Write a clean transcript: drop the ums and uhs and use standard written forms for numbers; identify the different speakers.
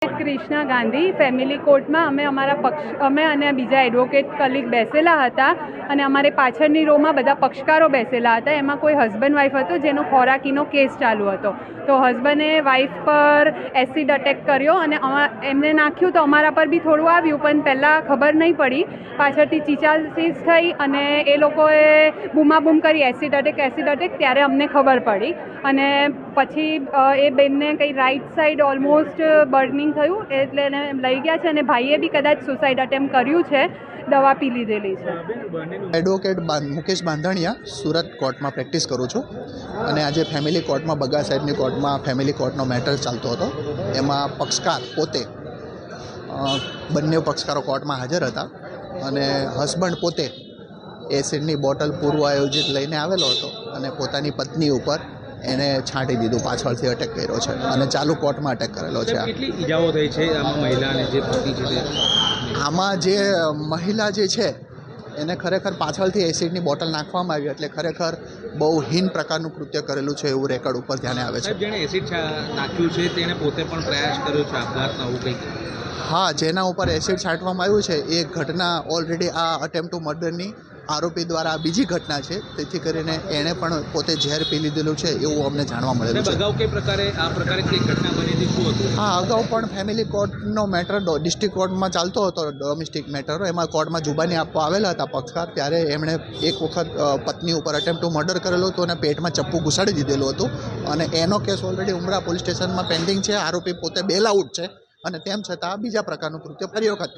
Speaker 1: Krishna Gandhi family કોર્ટમાં અમે અને બીજા એડવોકેટ કલીગ બેસેલા હતા અને અમારે પાછળની રોમાં બધા પક્ષકારો બેસેલા હતા. એમાં કોઈ હસબન્ડ વાઈફ હતો જેનો ખોરાકીનો કેસ ચાલુ હતો. તો હસબન્ડે વાઈફ પર એસિડ અટેક કર્યો અને એમને નાખ્યું તો અમારા પર બી થોડું આવ્યું, પણ પહેલાં ખબર નહીં પડી. પાછળથી ચીચાચીચ થઈ અને એ લોકોએ બૂમાબૂમ કરી એસિડ અટેક, ત્યારે અમને ખબર પડી. અને પછી એ બેનને કંઈ રાઈટ સાઈડ ઓલમોસ્ટ બર્નિંગ થયું એટલે એને લઈ ગયા છે અને ભાઈએ બી કદાચ સુસાઇડ અટેમ્પ કર્યું છે, દવા પી લીધેલી છે.
Speaker 2: એડવોકેટ મુકેશ બાંધણિયા, સુરત કોર્ટમાં પ્રેક્ટિસ કરું છું અને આજે ફેમિલી કોર્ટમાં, બગા સાહેબની કોર્ટમાં ફેમિલી કોર્ટનો મેટર ચાલતો હતો. એમાં પક્ષકાર પોતે, બંને પક્ષકારો કોર્ટમાં હાજર હતા અને હસબન્ડ પોતે એસિડની બોટલ પૂર્વ આયોજિત લઈને આવેલો હતો અને પોતાની પત્ની ઉપર એને છાંટી દીધું, પાછળથી અટેક કર્યો છે અને ચાલુ કોર્ટમાં અટેક કરેલો છે.
Speaker 3: કેટલી ઈજાઓ થઈ છે આમાં મહિલાને, જે પતિ છે?
Speaker 2: આમાં જે મહિલા જે છે એને ખરેખર પાછળથી એસિડની બોટલ નાખવામાં આવી, એટલે ખરેખર બહુ હીન પ્રકારનું કૃત્ય કરેલું છે એવું રેકોર્ડ ઉપર ધ્યાને આવે છે.
Speaker 3: જેણે એસિડ નાખ્યું છે તેણે પોતે પણ પ્રયાસ કર્યો છે આપઘાતનો, આવું કંઈક?
Speaker 2: હા, જેના ઉપર એસિડ છાંટવામાં આવ્યું છે એ ઘટના ઓલરેડી આ અટેમ્પ્ટ ટુ મર્ડરની આરોપી દ્વારા બીજી ઘટના છે, તેથી કરીને એણે પણ પોતે ઝેર પી લીધેલું છે એવું અમને જાણવા મળેલું છે.
Speaker 3: અગાઉ કઈ પ્રકારે આ પ્રકારે કઈ ઘટના બની હતી, શું હતું?
Speaker 2: હા, અગાઉ પણ ફેમિલી કોર્ટનો મેટર ડિસ્ટ્રિક્ટ કોર્ટમાં ચાલતો હતો, ડોમેસ્ટિક મેટર. એમાં કોર્ટમાં જુબાની આપવા આવેલા હતા પક્ષકાર, ત્યારે એમણે એક વખત પત્ની ઉપર અટેમ્પ્ટ ટુ મર્ડર કરેલું હતું અને પેટમાં ચપ્પુ ઘુસાડી દીધેલું હતું અને એનો કેસ ઓલરેડી ઉમરા પોલીસ સ્ટેશનમાં પેન્ડિંગ છે. આરોપી પોતે બેલ આઉટ છે અને તેમ છતાં બીજા પ્રકારનું કૃત્ય ફરી વખત